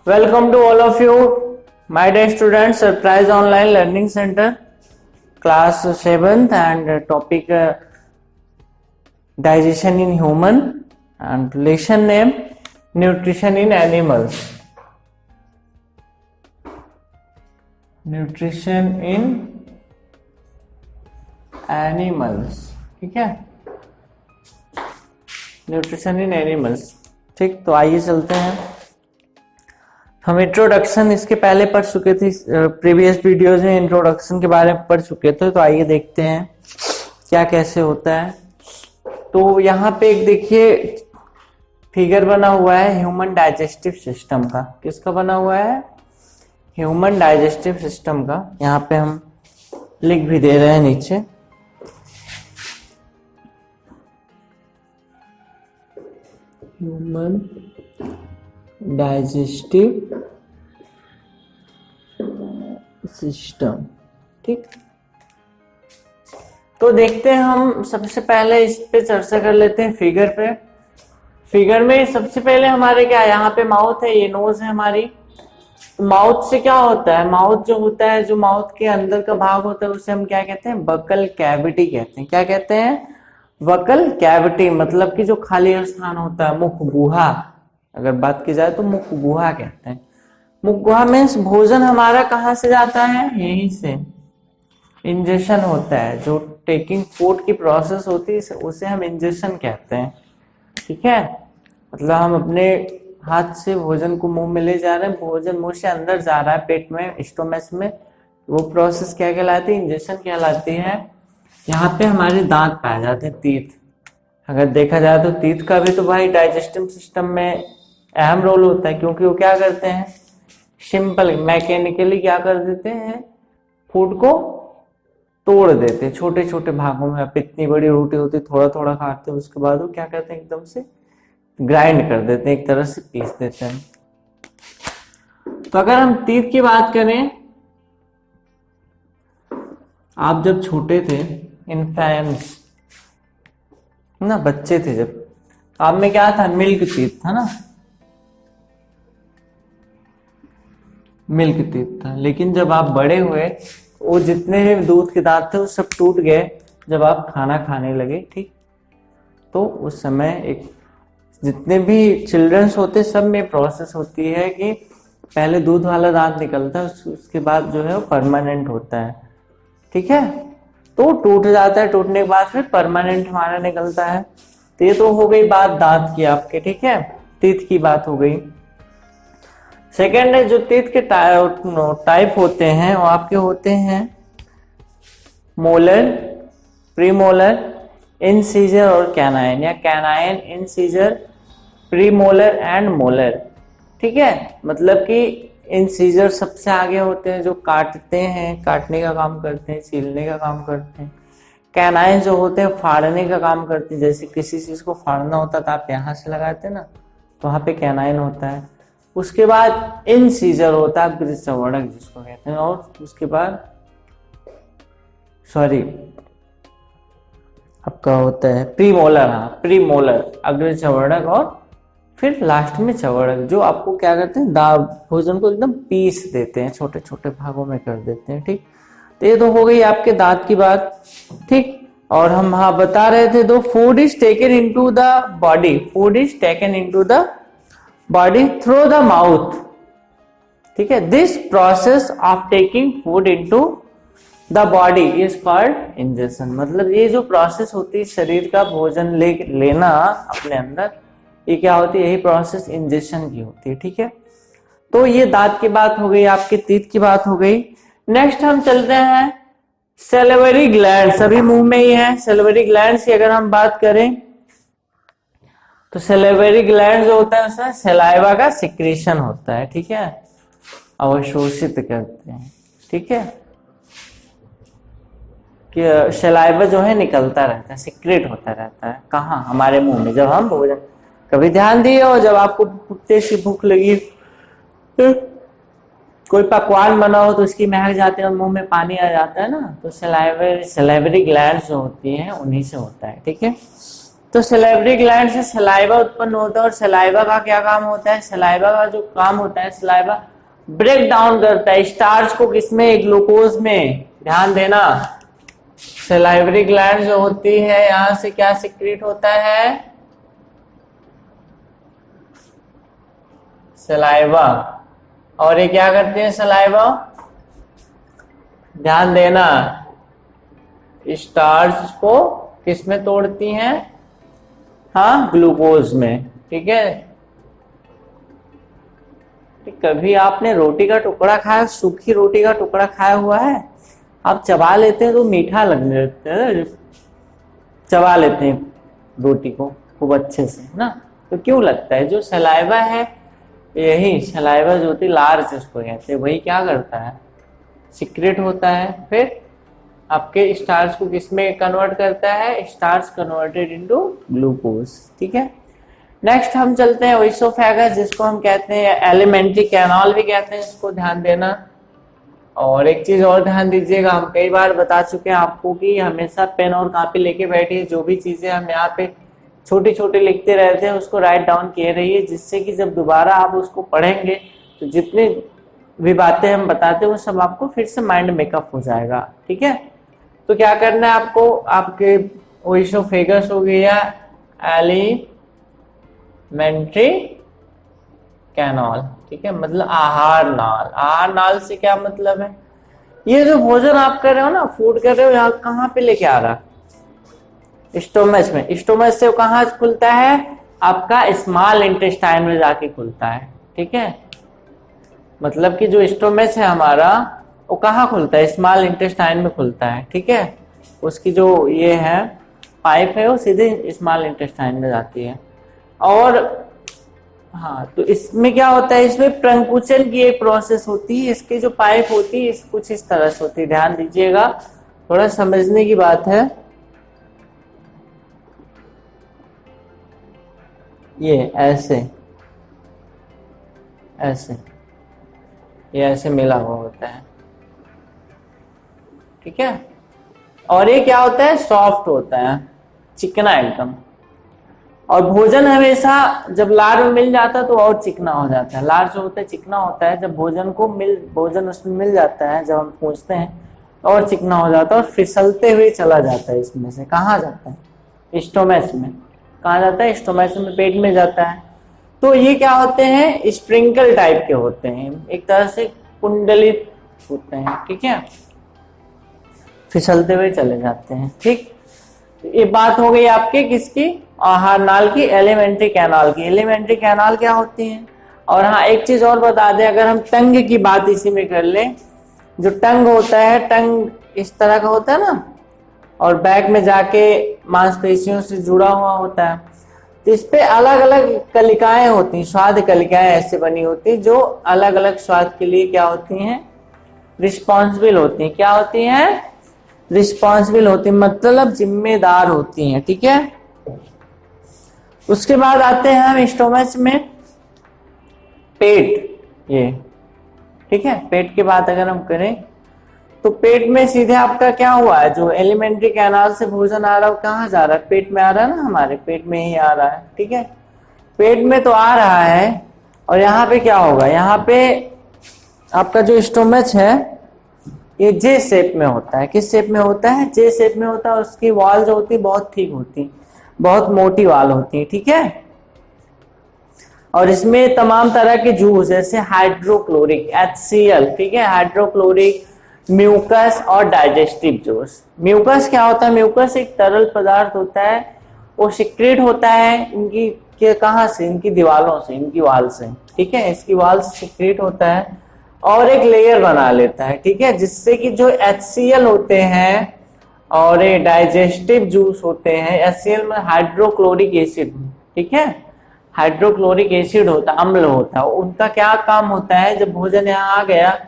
Welcome to all of you, my dear students. Surprise Online Learning Center, class 7th, and topic digestion in human, and lesson name nutrition in animals. Nutrition in animals, ठीक है, nutrition in animals. ठीक, तो आइए चलते हैं। हम introduction इसके पहले पढ़ चुके थे, प्रीवियस वीडियोज में इंट्रोडक्शन के बारे में पढ़ चुके थे। तो आइए देखते हैं क्या कैसे होता है। तो यहाँ पे एक देखिए फिगर बना हुआ है ह्यूमन डाइजेस्टिव सिस्टम का। किसका बना हुआ है? ह्यूमन डाइजेस्टिव सिस्टम का। यहाँ पे हम लिख भी दे रहे हैं नीचे। Human digestive system. ठीक, तो देखते हैं हम सबसे पहले इस पे चर्चा कर लेते हैं फिगर पे। फिगर में सबसे पहले हमारे क्या है, यहाँ पे माउथ है, ये नोज है हमारी। माउथ से क्या होता है? माउथ जो होता है, जो माउथ के अंदर का भाग होता है, उसे हम क्या कहते हैं? बकल कैविटी कहते हैं। क्या कहते हैं? Buccal cavity. मतलब कि जो खाली स्थान होता है, मुख गुहा अगर बात की जाए तो मुख गुहा कहते हैं। मुख गुहा मीन्स भोजन हमारा कहाँ से जाता है? यहीं से इंजेशन होता है। जो टेकिंग फूड की प्रोसेस होती है उसे हम इंजेशन कहते हैं। ठीक है, मतलब हम अपने हाथ से भोजन को मुंह में ले जा रहे हैं, भोजन मुंह से अंदर जा रहा है पेट में, स्टोमच में। वो प्रोसेस क्या कहलाती है? इंजेशन कहलाती है। यहाँ पे हमारे दांत पाए जाते हैं, तीत। अगर देखा जाए तो तीत का भी तो भाई डाइजेस्टिव सिस्टम में अहम रोल होता है, क्योंकि वो क्या करते हैं? सिंपल मैकेनिकली क्या कर देते हैं? फूड को तोड़ देते हैं छोटे छोटे भागों में। अब इतनी बड़ी रोटी होती है, थोड़ा थोड़ा खाते हैं, उसके बाद वो क्या करते हैं? एकदम से ग्राइंड कर देते हैं, एक तरह से पीस देते हैं। तो अगर हम तीत की बात करें, आप जब छोटे थे, इन्फेंट्स ना, बच्चे थे, जब आप में क्या था? मिल्क टीथ था ना, मिल्क टीथ था। लेकिन जब आप बड़े हुए, वो जितने भी दूध के दांत थे वो सब टूट गए जब आप खाना खाने लगे। ठीक, तो उस समय एक जितने भी चिल्ड्रंस होते सब में प्रोसेस होती है कि पहले दूध वाला दांत निकलता है, उसके बाद जो है वो परमानेंट होता है। ठीक है, तो टूट जाता है, टूटने के बाद फिर परमानेंट हमारा निकलता है। तो ये तो हो गई बात दांत की आपके। ठीक है, टीथ की बात हो गई। सेकेंड है, जो टीथ के टाइप होते हैं वो आपके होते हैं मोलर, प्रीमोलर, इंसीजर और कैनाइन, या canine, incisor, premolar and molar. ठीक है, मतलब कि इंसीजर सबसे आगे होते हैं, जो काटते हैं, काटने का काम करते हैं, छीलने का काम करते हैं। कैनाइन जो होते हैं फाड़ने का काम करते हैं। जैसे किसी चीज को फाड़ना होता तो आप यहाँ से लगाते ना, तो वहां पे कैनाइन होता है। उसके बाद इंसीजर होता है अग्रचवर्णक जिसको कहते हैं, और उसके बाद सॉरी आपका होता है प्रीमोलर। हाँ, प्रीमोलर, अग्रचवर्णक, और फिर लास्ट में चवर्णक, जो आपको क्या करते हैं? भोजन को एकदम पीस देते हैं, छोटे छोटे भागों में कर देते हैं। ठीक, तो ये तो हो गई आपके दांत की बात। ठीक, और हम हाँ बता रहे थे, दो food is taken into the body, food is taken into the body through the mouth. ठीक है, this process of taking food into the body is called ingestion. मतलब ये जो प्रोसेस होती है शरीर का भोजन लेना अपने अंदर, ये क्या होती है? यही प्रोसेस इंजेशन की होती है। ठीक है, तो ये दांत की बात हो गई, आपके तीत की बात हो गई। नेक्स्ट हम चलते हैं सेलिवरी ग्लैंड। सभी मुंह में ही है। सेलिवरी ग्लैंड की अगर हम बात करें तो सेलिवरी ग्लैंड जो होता है उसमें सलाइवा का सिक्रीशन होता है। ठीक है, अवशोषित करते हैं। ठीक है, कि सलाइवा जो है निकलता रहता है, सिक्रेट होता रहता है। कहाँ? हमारे मुंह में, जब हम भोजन। कभी ध्यान दिए हो, जब आपको तेज सी भूख लगी, कोई पकवान बना हो तो उसकी महक जाते हैं और मुंह में पानी आ जाता है ना, तो सलाइवरी ग्लैंड्स जो होती हैं उन्हीं से होता है। ठीक है, तो सलाइवरी ग्लैंड से सलाइवा उत्पन्न होता है, और सलाइवा का क्या काम होता है? सलाइवा का जो काम होता है, सलाइवा ब्रेक डाउन करता है स्टार्च को, किसमें? ग्लूकोज में। ध्यान देना, सलाइवरी ग्लैंड जो होती है यहां से क्या सिक्रीट होता है? सलाइवा। और ये क्या करते हैं सलाइवा? ध्यान देना, स्टार्च को किसमें तोड़ती हैं? हाँ, ग्लूकोज में। ठीक है, कभी आपने रोटी का टुकड़ा खाया, सूखी रोटी का टुकड़ा खाया हुआ है? आप चबा लेते हैं तो मीठा लगने लगता है, चबा लेते हैं रोटी को खूब अच्छे से ना, तो क्यों लगता है? जो सलाइवा है, यही सलाइवा जो होती है, लार्ज उसको कहते हैं, वही क्या करता है? सीक्रेट होता है, फिर आपके स्टार्च को किसमें कन्वर्ट करता है? Starch converted into glucose. ठीक है, नेक्स्ट हम चलते हैं ओइसोफेगस, जिसको हम कहते हैं एलिमेंट्री कैनाल भी कहते हैं, इसको ध्यान देना। और एक चीज और ध्यान दीजिएगा, हम कई बार बता चुके हैं आपको कि हमेशा पेन और कॉपी लेके बैठिए, जो भी चीजें हम यहाँ पे छोटी छोटी लिखते रहते हैं उसको राइट डाउन किए रहिए, जिससे कि जब दोबारा आप उसको पढ़ेंगे तो जितनी भी बातें हम बताते हैं वो सब आपको फिर से माइंड मेकअप हो जाएगा। ठीक है, तो क्या करना है आपको? आपके ओइसोफेगस हो गया एलिमेंट्री कैनाल। ठीक है, मतलब आहार नाल। आहार नाल से क्या मतलब है? ये जो भोजन आप कर रहे हो ना, फूड कर रहे हो, यहाँ कहाँ पे लेके आ रहा? स्टोमच में। स्टोमच से कहाँ खुलता है? आपका स्मॉल इंटेस्टाइन में जाके खुलता है। ठीक है, मतलब कि जो स्टोमच है हमारा, वो कहाँ खुलता है? स्मॉल इंटेस्टाइन में खुलता है। ठीक है, उसकी जो ये है पाइप है, वो सीधे स्मॉल इंटेस्टाइन में जाती है। और हाँ, तो इसमें क्या होता है? इसमें प्रंकुचन की एक प्रोसेस होती है। इसकी जो पाइप होती है कुछ इस तरह से होती है, ध्यान दीजिएगा, थोड़ा समझने की बात है। ये ऐसे ऐसे ये ऐसे मिला हुआ होता है। ठीक है, और ये क्या होता है? सॉफ्ट होता है, चिकना एकदम। और भोजन हमेशा जब लार में मिल जाता है तो और चिकना हो जाता है। लार जो होता है चिकना होता है, जब भोजन उसमें मिल जाता है, जब हम पूछते हैं और चिकना हो जाता है और फिसलते हुए चला जाता है। इसमें से कहाँ जाता है? स्टोमच में। कहाँ जाता है? स्टोमच में, पेट में जाता है। तो ये क्या होते हैं? स्प्रिंकल टाइप के होते हैं, एक तरह से कुंडलित होते हैं। ठीक है, फिसलते हुए चले जाते हैं। ठीक, ये बात हो गई आपके किसकी? आहार नाल की, एलिमेंट्री कैनाल की। एलिमेंट्री कैनाल क्या होती है? और हाँ, एक चीज और बता दें, अगर हम टंग की बात इसी में कर लें, जो टंग होता है, टंग इस तरह का होता है ना, और बैक में जाके मांसपेशियों से जुड़ा हुआ होता है, तो इस पे अलग अलग कलिकाएं होती हैं, स्वाद कलिकाएं ऐसे बनी होती है, जो अलग अलग स्वाद के लिए क्या होती हैं? रिस्पॉन्सिबल होती हैं। क्या होती हैं? रिस्पॉन्सिबल होती हैं, मतलब जिम्मेदार होती हैं। ठीक है, उसके बाद आते हैं हम स्टोमच में, पेट। ये ठीक है, पेट की बात अगर हम करें तो पेट में सीधे आपका क्या हुआ है? जो एलिमेंट्री कैनाल से भोजन आ रहा है, कहाँ जा रहा है? पेट में आ रहा है ना, हमारे पेट में ही आ रहा है। ठीक है, पेट में तो आ रहा है, और यहाँ पे क्या होगा? यहाँ पे आपका जो स्टोमच है ये जे शेप में होता है। किस शेप में होता है? जे शेप में होता है। उसकी वॉल जो होती है बहुत थिक होती है, बहुत मोटी वाल होती है। ठीक है, और इसमें तमाम तरह के जूस, जैसे हाइड्रोक्लोरिक HCl, ठीक है, हाइड्रोक्लोरिक, म्यूकस और डाइजेस्टिव जूस। म्यूकस क्या होता है? म्यूकस एक तरल पदार्थ होता है, वो सिक्रेट होता है इनकी कहाँ से? इनकी दीवारों से, इनकी वाल से। ठीक है, इसकी वाल से सिक्रेट होता है और एक लेयर बना लेता है। ठीक है, जिससे कि जो HCl होते हैं और ये डाइजेस्टिव जूस होते हैं, HCl में हाइड्रोक्लोरिक एसिड। ठीक है, हाइड्रोक्लोरिक एसिड होता है, अम्ल होता है, उनका क्या काम होता है? जब भोजन यहाँ आ गया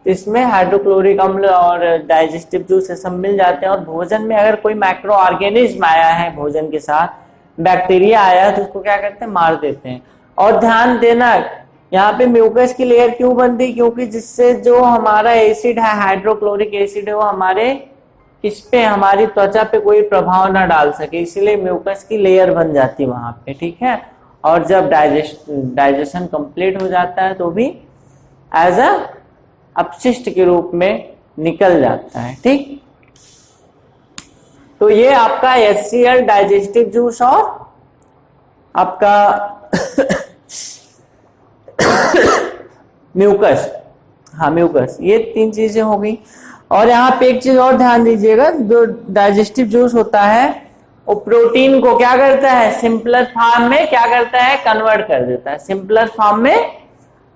तो इसमें हाइड्रोक्लोरिक अम्ल और डाइजेस्टिव जूस सब मिल जाते हैं, और भोजन में अगर कोई माइक्रो ऑर्गेनिज्म आया है भोजन के साथ, बैक्टीरिया आया है, तो उसको क्या करते हैं? मार देते हैं। और ध्यान देना, यहाँ पे म्यूकस की लेयर क्यों बनती? क्योंकि जिससे जो हमारा एसिड है, हाइड्रोक्लोरिक एसिड है, वो हमारे इस पे हमारी त्वचा पे कोई प्रभाव ना डाल सके, इसीलिए म्यूकस की लेयर बन जाती है वहां पे, ठीक है। और जब डाइजेशन कंप्लीट हो जाता है तो भी एज अ अपशिष्ट के रूप में निकल जाता है, ठीक। तो ये आपका HCl डाइजेस्टिव जूस और आपका म्यूकस, हाँ म्यूकस, ये 3 चीजें हो गई। और यहाँ पे एक चीज और ध्यान दीजिएगा, जो डाइजेस्टिव जूस होता है वो प्रोटीन को क्या करता है, सिंपलर फॉर्म में क्या करता है, कन्वर्ट कर देता है, सिंपलर फॉर्म में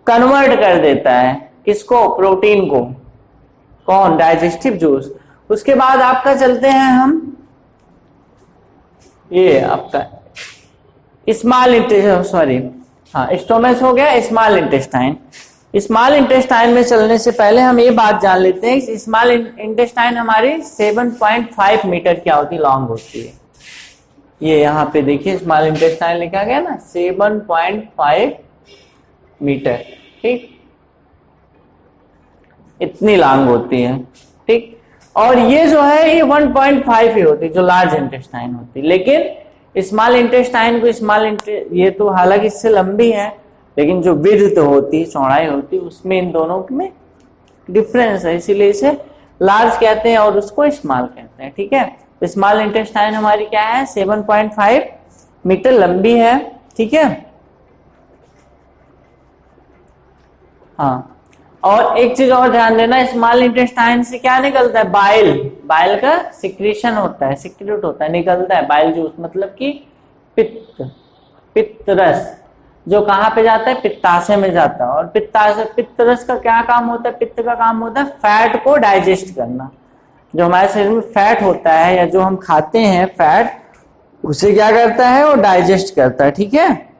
कन्वर्ट कर देता है। किसको, प्रोटीन को। कौन, डाइजेस्टिव जूस। उसके बाद आपका चलते हैं हम, ये आपका स्मॉल इंटेस्टाइन, सॉरी हाँ स्टोमच हो गया, स्मॉल इंटेस्टाइन। स्मॉल इंटेस्टाइन में चलने से पहले हम ये बात जान लेते हैं, स्मॉल इंटेस्टाइन हमारी 7.5 मीटर क्या होती, लॉन्ग होती है। ये यहाँ पे देखिए स्मॉल इंटेस्टाइन लिखा गया ना, 7.5 मीटर, ठीक, इतनी लॉन्ग होती है, ठीक। और ये जो है ये 1.5 ही होती है, जो लार्ज इंटेस्टाइन होती है। लेकिन स्मॉल इंटेस्टाइन को ये तो हालांकि इससे लंबी है, लेकिन जो विड्थ होती है, चौड़ाई होती है, उसमें इन दोनों में डिफरेंस है, इसीलिए इसे लार्ज कहते हैं और उसको स्मॉल कहते हैं, ठीक है। तो स्मॉल इंटेस्टाइन हमारी क्या है, 7.5 मीटर लंबी है, ठीक है। हाँ, और एक चीज और ध्यान देना, स्मॉल इंटेस्टाइन से क्या निकलता है, बाइल, बाइल का सिक्रीशन होता है, सिक्रेट होता है, निकलता है बाइल जूस, मतलब कि पित्त रस, जो कहाँ पे जाता है, पित्ताशय में जाता है। और पित्त रस का क्या काम होता है, पित्त का काम होता है फैट को डाइजेस्ट करना। जो हमारे शरीर में फैट होता है या जो हम खाते हैं फैट, उसे क्या करता है, वो डाइजेस्ट करता है, ठीक है।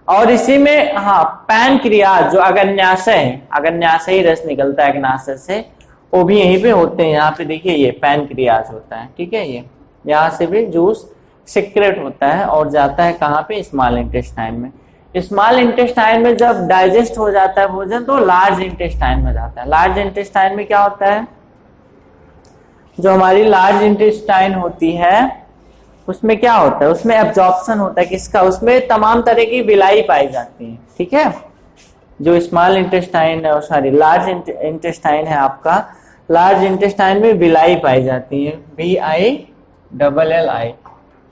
और इसी में हाँ पैनक्रियाज, जो अग्न्याशय है, अग्न्याशयी रस निकलता है अग्नाशय से, वो भी यहीं पे होते हैं। यहाँ पे देखिए ये पैनक्रियाज होता है, ठीक है। ये यहाँ से भी जूस सिक्रेट होता है और जाता है कहाँ पे, स्मॉल इंटेस्टाइन में। स्मॉल इंटेस्टाइन में जब डाइजेस्ट हो जाता है भोजन तो लार्ज इंटेस्टाइन में जाता है। लार्ज इंटेस्टाइन में क्या होता है, जो हमारी लार्ज इंटेस्टाइन होती है उसमें क्या होता है, उसमें एब्जॉर्प्शन होता है, किसका, उसमें तमाम तरह की विलाई पाई जाती है, ठीक है। जो स्मॉल इंटेस्टाइन है, सॉरी लार्ज इंटेस्टाइन है आपका, लार्ज इंटेस्टाइन में विलाई पाई जाती है, VILLI,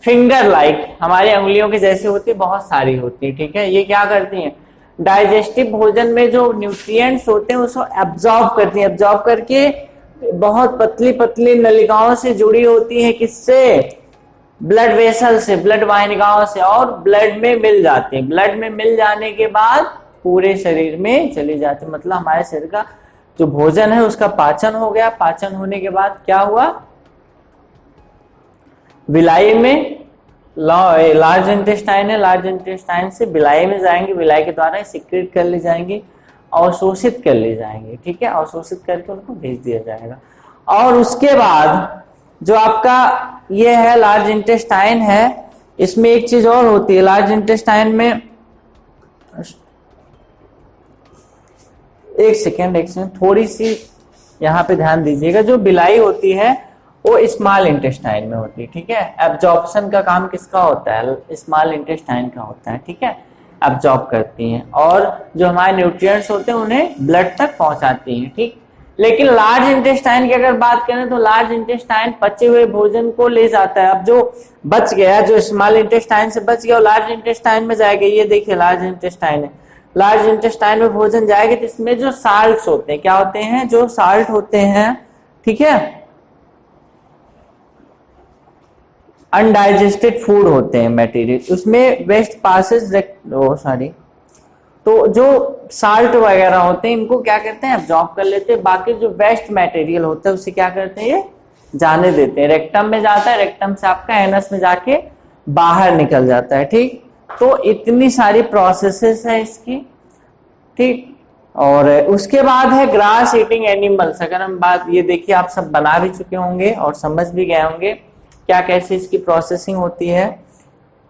फिंगर लाइक, हमारी अंगुलियों के जैसे होती है, बहुत सारी होती है, ठीक है। ये क्या करती हैं, डाइजेस्टिव भोजन में जो न्यूट्रिएंट्स होते हैं उसको एब्जॉर्ब करती हैं, एब्जॉर्ब करके बहुत पतली पतली नलिकाओं से जुड़ी होती है, किससे, ब्लड वेसल से, ब्लड वाहिनिकाओं से, और ब्लड में मिल जाती है। ब्लड में मिल जाने के बाद पूरे शरीर में चली जाती है, मतलब हमारे शरीर का जो भोजन है उसका पाचन हो गया। पाचन होने के बाद क्या हुआ, विलाई में, लार्ज इंटेस्टाइन है, लार्ज इंटेस्टाइन से विलाई में जाएंगे, विलाई के द्वारा सिक्रेट कर ले जाएंगे, अवशोषित कर ले जाएंगे, ठीक है। अवशोषित करके उनको भेज दिया जाएगा। और उसके बाद जो आपका ये है लार्ज इंटेस्टाइन है, इसमें एक चीज और होती है लार्ज इंटेस्टाइन में, एक सेकेंड थोड़ी सी यहाँ पे ध्यान दीजिएगा। जो बिलाई होती है वो स्मॉल इंटेस्टाइन में होती है, ठीक है। एब्जॉर्प्शन का काम किसका होता है, स्मॉल इंटेस्टाइन का होता है, ठीक है। एब्जॉर्ब करती हैं और जो हमारे न्यूट्रिएंट्स होते हैं उन्हें ब्लड तक पहुंचाती हैं, ठीक। लेकिन लार्ज इंटेस्टाइन की अगर बात करें तो लार्ज इंटेस्टाइन पचे हुए भोजन को ले जाता है। अब जो बच गया, जो स्मॉल इंटेस्टाइन से बच गया, वो लार्ज इंटेस्टाइन में जाएगा। ये देखिए लार्ज इंटेस्टाइन है, लार्ज इंटेस्टाइन में भोजन जाएगा तो इसमें जो साल्ट्स होते हैं, क्या होते हैं, जो साल्ट होते हैं, ठीक है, अनडाइजेस्टेड फूड होते हैं मटेरियल, उसमें वेस्ट पासेस, तो जो साल्ट वगैरह होते हैं इनको क्या करते हैं, एब्जॉर्ब कर लेते हैं। बाकी जो वेस्ट मटेरियल होता है उसे क्या करते हैं, ये जाने देते हैं। रेक्टम में जाता है, रेक्टम से आपका एनस में जाके बाहर निकल जाता है, ठीक। तो इतनी सारी प्रोसेसेस है इसकी, ठीक। और उसके बाद है ग्रास ईटिंग एनिमल्स। अगर हम बात, ये देखिए आप सब बना भी चुके होंगे और समझ भी गए होंगे क्या कैसे इसकी प्रोसेसिंग होती है,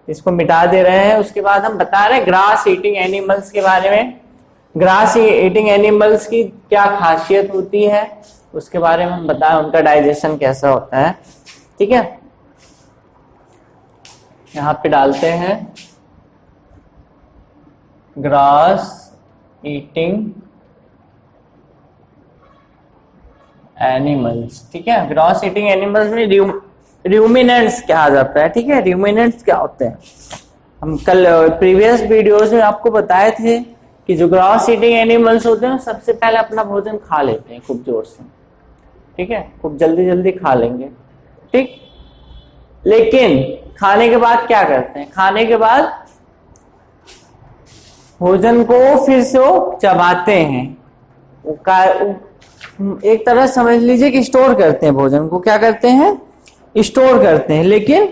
इसको मिटा दे रहे हैं। उसके बाद हम बता रहे हैं ग्रास ईटिंग एनिमल्स के बारे में। ग्रास ईटिंग एनिमल्स की क्या खासियत होती है, उसके बारे में हम बताएं, उनका डाइजेशन कैसा होता है। ठीक है, यहाँ पे डालते हैं ग्रास ईटिंग एनिमल्स। ठीक है, ग्रास ईटिंग एनिमल्स में र्यूमिनेंट्स कहा जाता है। ठीक है, र्यूमिनेंट्स क्या होते हैं, हम कल प्रीवियस वीडियोस में आपको बताए थे कि जो ग्रास ईटिंग एनिमल्स होते हैं सबसे पहले अपना भोजन खा लेते हैं खूब जोर से। ठीक है, खूब जल्दी जल्दी खा लेंगे। ठीक, लेकिन खाने के बाद क्या करते हैं, खाने के बाद भोजन को फिर से वो चबाते हैं, एक तरह समझ लीजिए कि स्टोर करते हैं भोजन को। क्या करते हैं, स्टोर करते हैं, लेकिन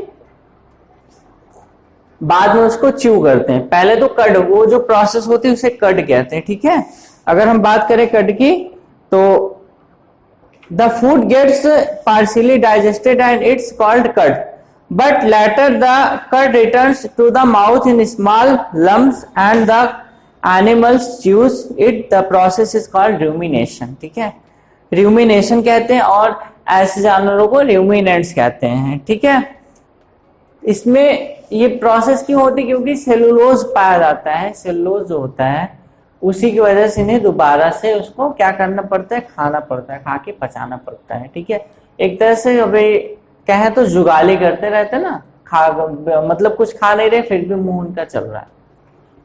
बाद में उसको च्यू करते हैं। पहले तो कड, वो जो प्रोसेस होती है उसे कड कहते हैं। ठीक है, अगर हम बात करें कड की, तो the food gets partially digested and it's called cud, but later the curd returns to the mouth in small lumps and the animals chews it. The process is called rumination. ठीक है, rumination कहते हैं, और ऐसे जानवरों को ruminants कहते हैं। ठीक है, इसमें ये प्रोसेस क्यों होती है, क्योंकि सेलुलोज पाया जाता है। सेलुलोज जो होता है उसी की वजह से इन्हें दोबारा से उसको क्या करना पड़ता है, खाना पड़ता है, खा के पचाना पड़ता है। ठीक है, एक तरह से अभी कहें तो जुगाली करते रहते ना, मतलब कुछ खा नहीं रहे फिर भी मुंह उनका चल रहा है,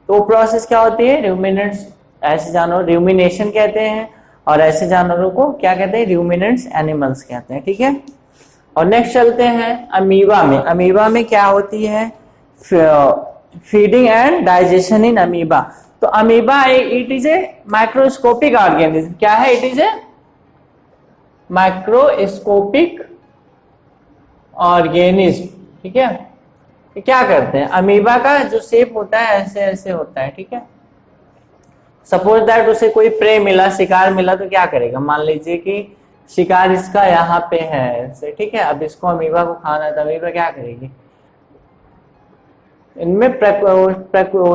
तो प्रोसेस क्या होती है, रूमिनेंट्स। ऐसे जानवर रूमिनेशन कहते हैं, और ऐसे जानवरों को क्या कहते हैं, रूमिनेंट्स एनिमल्स कहते हैं। ठीक है, और नेक्स्ट चलते हैं अमीबा में। अमीबा में क्या होती है, feeding and digestion in amoeba. तो amoeba it is a microscopic organism. क्या है, it is a microscopic organism. ठीक है, तो क्या करते हैं, अमीबा का जो शेप होता है ऐसे ऐसे होता है। ठीक है, सपोज दैट उसे कोई प्रे मिला, शिकार मिला, तो क्या करेगा, मान लीजिए कि शिकार इसका यहाँ पे है ऐसे। ठीक है, अब इसको अमीबा को खाना है, तो अमीबा क्या करेगी, इनमें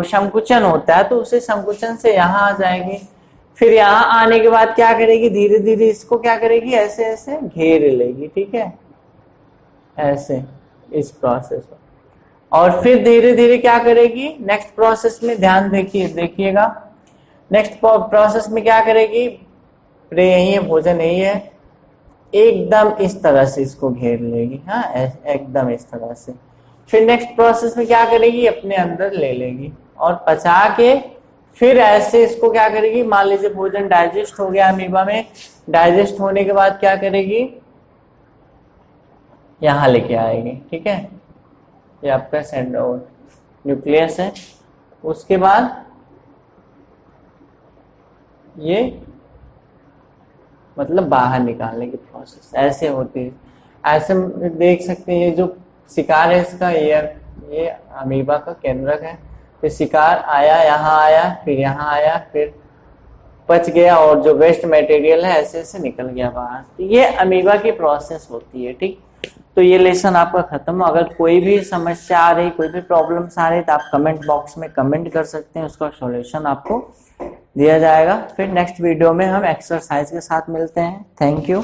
संकुचन होता है, तो उसे संकुचन से यहाँ आ जाएगी। फिर यहाँ आने के बाद क्या करेगी, धीरे धीरे इसको क्या करेगी, ऐसे ऐसे घेर लेगी। ठीक है, ऐसे इस प्रोसेस में, और फिर धीरे धीरे क्या करेगी, नेक्स्ट प्रोसेस में ध्यान देखिएगा, नेक्स्ट प्रोसेस में क्या करेगी, प्रे यही है, भोजन यही है, एकदम इस तरह से इसको घेर लेगी। हाँ, एकदम इस तरह से। फिर नेक्स्ट प्रोसेस में क्या करेगी, अपने अंदर ले लेगी और पचा के फिर ऐसे इसको क्या करेगी, मान लीजिए भोजन डाइजेस्ट हो गया अमीबा में, डाइजेस्ट होने के बाद क्या करेगी, यहाँ लेके आएगी। ठीक है, ये आपका सेंट्रोल न्यूक्लियस है। उसके बाद ये मतलब बाहर निकालने की प्रोसेस ऐसे होती है। ऐसे देख सकते हैं, ये जो शिकार है इसका, ये अमीबा का केंद्रक है। फिर शिकार आया, यहाँ आया, फिर यहाँ आया, फिर पच गया, और जो वेस्ट मटेरियल है ऐसे ऐसे निकल गया बाहर। तो ये अमीबा की प्रोसेस होती है। ठीक, तो ये लेसन आपका खत्म। अगर कोई भी समस्या आ रही, कोई भी प्रॉब्लम्स आ रही, तो आप कमेंट बॉक्स में कमेंट कर सकते हैं, उसका सॉल्यूशन आपको दिया जाएगा। फिर नेक्स्ट वीडियो में हम एक्सरसाइज के साथ मिलते हैं। Thank you.